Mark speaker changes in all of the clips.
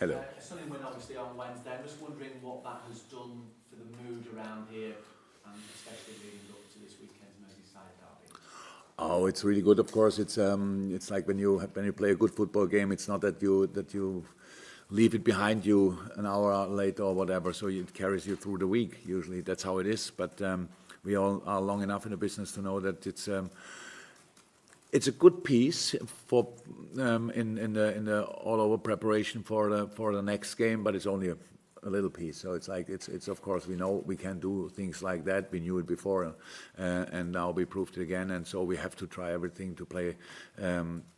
Speaker 1: Hello.
Speaker 2: A stunning win obviously on Wednesday. I'm just wondering what that has done for the mood around here, and especially leading up to this weekend's Merseyside derby.
Speaker 1: Oh, it's really good. Of course, it's like when you play a good football game. It's not that you leave it behind you an hour later or whatever. So it carries you through the week. Usually that's how it is. But we all are long enough in the business to know that it's a good piece for in the all over preparation for the next game. But it's only a little piece. So it's like it's of course we know we can do things like that. We knew it before, and now we proved it again. And so we have to try everything to play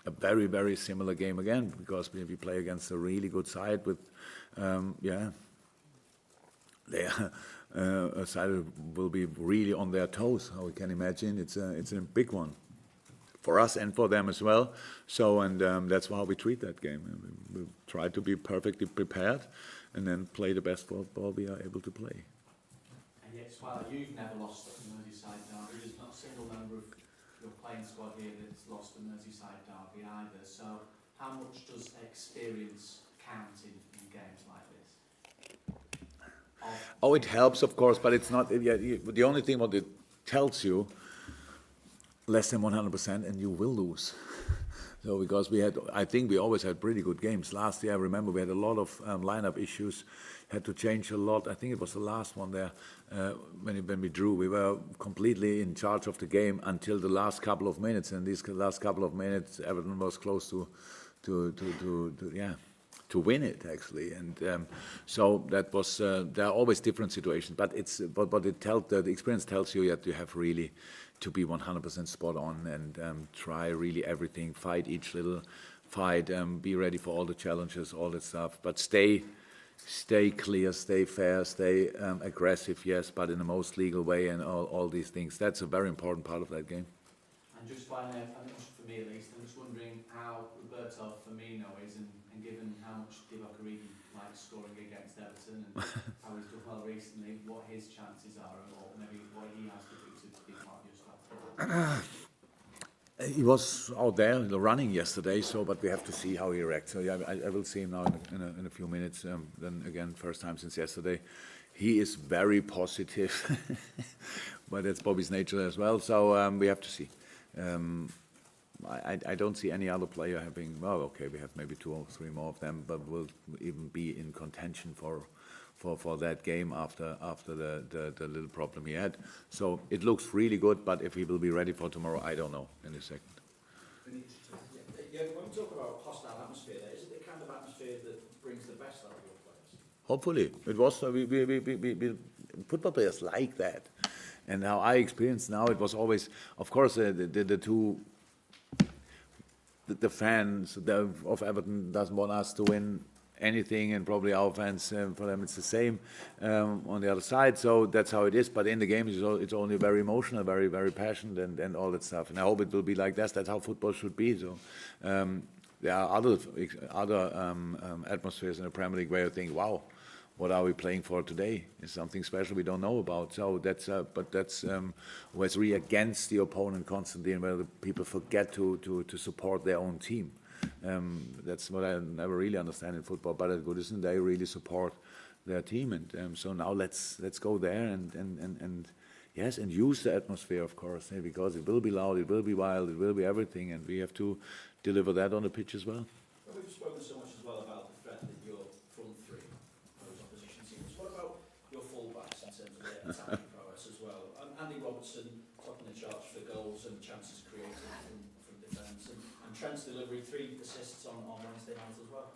Speaker 1: a very, very similar game again, because we play against a really good side with they are a side that will be really on their toes. How we can imagine it's a big one for us and for them as well. So and that's how we treat that game. We try to be perfectly prepared, and then play the best football we are able to play.
Speaker 2: And yet, while you've never lost a Merseyside derby, there's not a single member of your playing squad here that's lost a Merseyside derby either. So, how much does experience count in games like this?
Speaker 1: Oh, it helps, of course, but it's not. Yeah, the only thing what it tells you, less than 100%, and you will lose. So because I think we always had pretty good games. Last year, I remember we had a lot of lineup issues, had to change a lot. I think it was the last one there when we drew. We were completely in charge of the game until the last couple of minutes, and these last couple of minutes, Everton was close to win it actually. And so that was. There are always different situations, but the experience tells you that you have really to be 100% spot on and try really everything, fight each little fight, be ready for all the challenges, all that stuff. But stay clear, stay fair, stay aggressive, yes, but in the most legal way, and all these things. That's a very important part of that game.
Speaker 2: And just finally, for me at least, I'm just wondering how Roberto Firmino is, and given how much Divock Origi likes scoring against Everton, and how he's done well recently, what his chances are, or maybe what he has to do to be part of your strategy.
Speaker 1: He was out there running yesterday, but we have to see how he reacts. So yeah, I will see him now in a few minutes. Then again, first time since yesterday. He is very positive, but that's Bobby's nature as well. So we have to see. I don't see any other player having. Well, okay, we have maybe 2 or 3 more of them, but will even be in contention for that game after the little problem he had. So it looks really good, but if he will be ready for tomorrow, I don't know in a second.
Speaker 3: Yeah, when we talk about hostile atmosphere, is it the kind of atmosphere that brings the best out of your players?
Speaker 1: Hopefully, it was. We football players like that, and how I experienced now, it was always, of course, the two. The fans of Everton doesn't want us to win anything, and probably our fans, for them it's the same on the other side. So that's how it is. But in the game, it's only very emotional, very, very passionate, and all that stuff. And I hope it will be like that. That's how football should be. So there are other atmospheres in the Premier League where you think, wow, what are we playing for today? It's something special we don't know about. So that's where it's really against the opponent constantly, and where the people forget to support their own team. That's what I never really understand in football. But at Goodison, they really support their team, and so now let's go there and yes, and use the atmosphere, of course, because it will be loud, it will be wild, it will be everything, and we have to deliver that on the pitch as well.
Speaker 3: Well, we've spoken so much as well about the threat that your front three, those opposition teams. What about your full-backs in terms of their attacking prowess as well? Andy Robertson topping the charts for goals and chances created from defence, and Trent's delivery 3 assists on Wednesday night as well.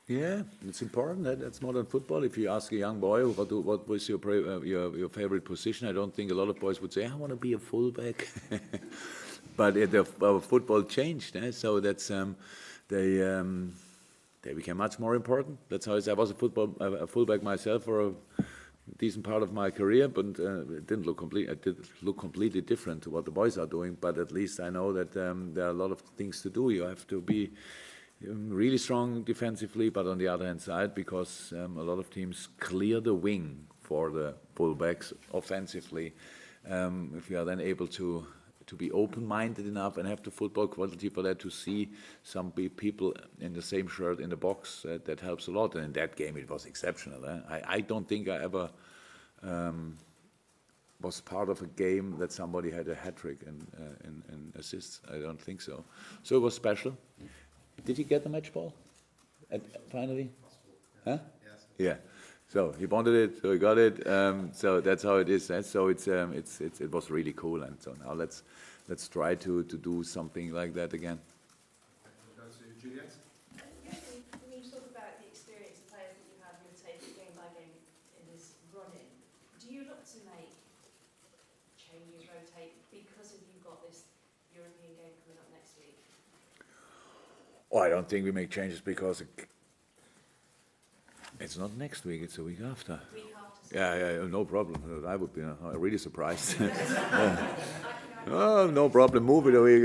Speaker 1: Yeah, it's important. That's modern football. If you ask a young boy what was your favorite position, I don't think a lot of boys would say, I want to be a fullback. But football changed, so that's they became much more important. That's how it is. I was a fullback myself for a decent part of my career, but it didn't look completely different to what the boys are doing. But at least I know that there are a lot of things to do. You have to be really strong defensively, but on the other hand side, because a lot of teams clear the wing for the fullbacks offensively, if you are then able to to be open-minded enough and have the football quality for that to see some people in the same shirt in the box. That helps a lot. And in that game, it was exceptional. I don't think I ever was part of a game that somebody had a hat trick and assists. I don't think so. So it was special. Did he get the match ball finally? Huh?
Speaker 4: Yes.
Speaker 1: Yeah. So he wanted it, so he got it. So that's how it is. So it was really cool. And so now let's try to do something like that again.
Speaker 4: Go to Juliet.
Speaker 5: When you talk about the experience of players that you have, you'll take it game by game in this run-in. Do you look to make changes, rotate, because of you've got this European game coming up next week?
Speaker 1: Oh, I don't think we make changes because it's not next week, it's a week after.
Speaker 5: Week after.
Speaker 1: Yeah, no problem. I would be really surprised. Oh, no problem. Move it a week.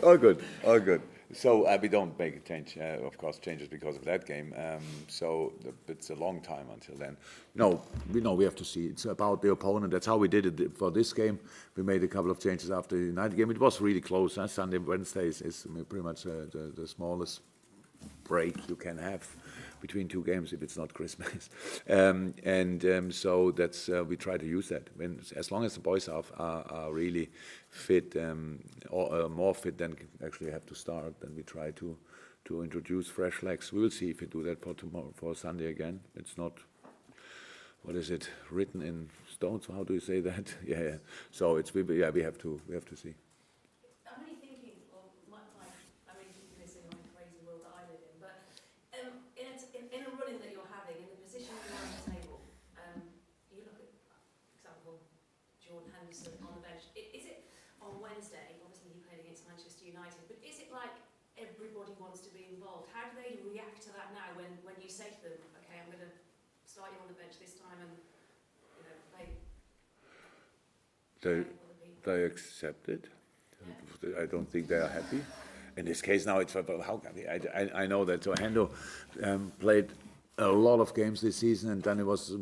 Speaker 1: All good, all good. So we don't make a change, of course, changes because of that game. So it's a long time until then. No, we have to see. It's about the opponent. That's how we did it for this game. We made a couple of changes after the United game. It was really close. Sunday, Wednesday is pretty much the smallest break you can have between two games if it's not Christmas. So that's we try to use that. As long as the boys are really fit, or more fit than actually have to start, then we try to introduce fresh legs. We will see if we do that for tomorrow, for Sunday again. It's not, what is it, written in stone? So how do you say that? Yeah. So we have to see.
Speaker 5: I'm only thinking, or I mean, keeping this in my crazy world that I live in, but in a running that you're having, in the position you're on the table, you look at, for example, Jordan Henderson on the bench. Is it on Wednesday? Obviously, he played against Manchester United, but is it like everybody wants to be involved? How do they react to that now when you say to them, okay, I'm going to start you on the bench this time and play?
Speaker 1: They accept it. Yeah. I don't think they are happy. In this case now, it's how I know that Hendo played a lot of games this season, and then it was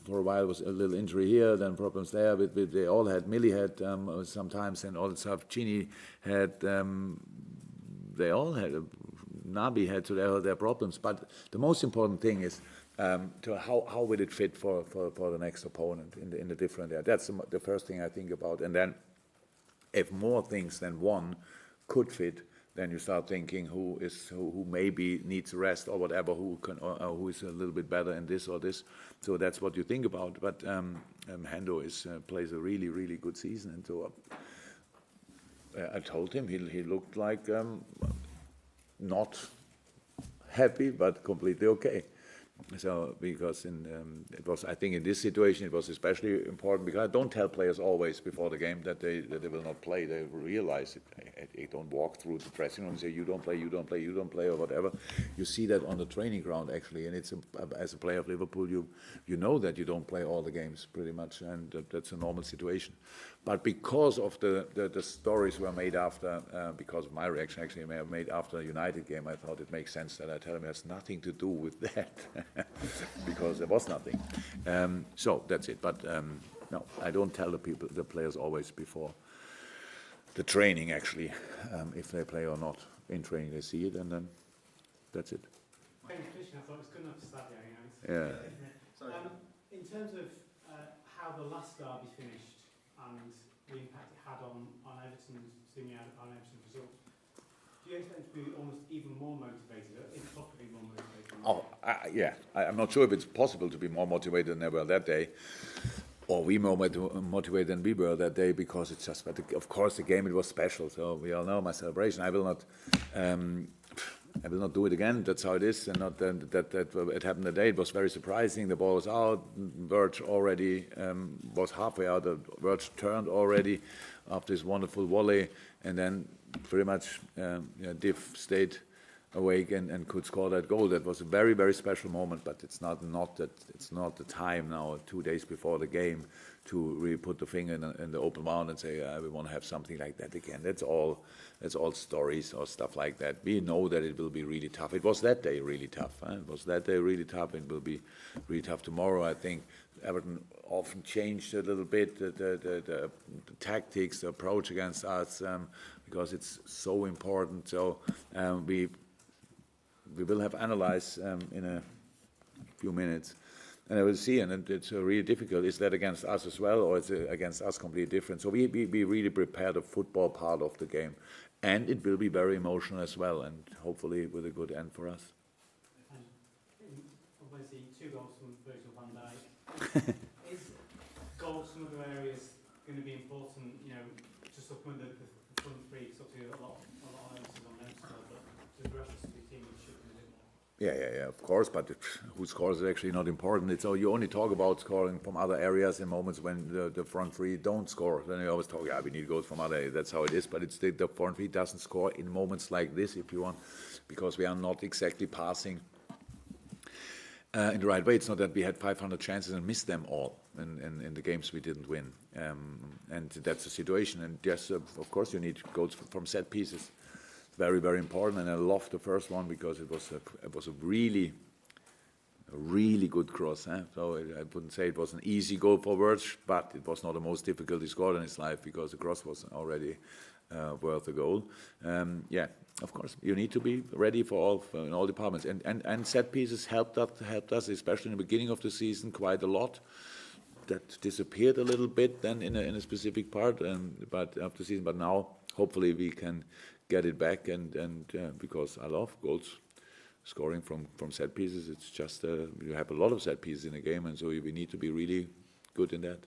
Speaker 1: for a while was a little injury here, then problems there. They all had. Millie had sometimes, and all the stuff. Chini had. They all had. Nabi had, so they had their problems. But the most important thing is to how will it fit for the next opponent in the different area. That's the first thing I think about, and then if more things than one could fit, then you start thinking who maybe needs rest or whatever, who is a little bit better in this or this. So that's what you think about. But Hendo plays a really, really good season, and so I told him he looked like not happy but completely okay. So because it was, I think in this situation it was especially important because I don't tell players always before the game that they will not play. They realize it. They don't walk through the dressing room and say you don't play, you don't play, you don't play or whatever. You see that on the training ground actually, and it's as a player of Liverpool you know that you don't play all the games pretty much, and that's a normal situation. But because of the stories were made after, because of my reaction actually made after the United game, I thought it makes sense that I tell him it has nothing to do with that. Because there was nothing. So that's it. But no, I don't tell the players always before the training actually, if they play or not. In training they see it, and then that's it.
Speaker 6: I thought it was good enough to start the
Speaker 1: Yeah.
Speaker 6: In terms of how the last derby finished and the impact it had on Everton's result, do you expect to be almost even more motivated, if possibly more motivated?
Speaker 1: Oh, yeah. I'm not sure if it's possible to be more motivated than they were that day, or we more motivated than we were that day, because it's just, of course, the game, it was special. So we all know my celebration. I will not do it again. That's how it is, and not that it happened today. It was very surprising. The ball was out. Verge already was halfway out. Verge turned already after this wonderful volley, and then pretty much Div stayed awake and could score that goal. That was a very, very special moment, but it's not the time now, 2 days before the game, to really put the finger in the open wound and say, we want to have something like that again. That's all stories or stuff like that. We know that it will be really tough. It was that day really tough. It was that day really tough. It will be really tough tomorrow. I think Everton often changed a little bit the tactics, the approach against us, because it's so important. So we will have analyzed in a few minutes, and I will see. And it's really difficult. Is that against us as well, or is it against us completely different? So we really prepare the football part of the game, and it will be very emotional as well, and hopefully with a good end for us.
Speaker 6: Obviously, 2 goals from Virgil van Dijk. Is goals from other areas going to be important? You know, just looking at the front three, because obviously a lot of emphasis on them still, but does the rest of the team should be a bit more?
Speaker 1: Yeah, of course, but who scores is actually not important. It's all, you only talk about scoring from other areas in moments when the front three don't score. Then you always talk, we need goals from other areas. That's how it is, but it's the front three doesn't score in moments like this, if you want, because we are not exactly passing in the right way. It's not that we had 500 chances and missed them all in the games we didn't win. And that's the situation. And yes, of course, you need goals from set pieces. Very, very important. And I loved the first one because it was a really good cross. So I wouldn't say it was an easy goal for Wirtz, but it was not the most difficult he scored in his life because the cross was already worth a goal. Of course, you need to be ready for in all departments. And set pieces helped us, especially in the beginning of the season, quite a lot. That disappeared a little bit then in a specific part, but of the season. But now, hopefully, we can get it back. And because I love goals, scoring from set pieces. It's just you have a lot of set pieces in a game, and so we need to be really good in that.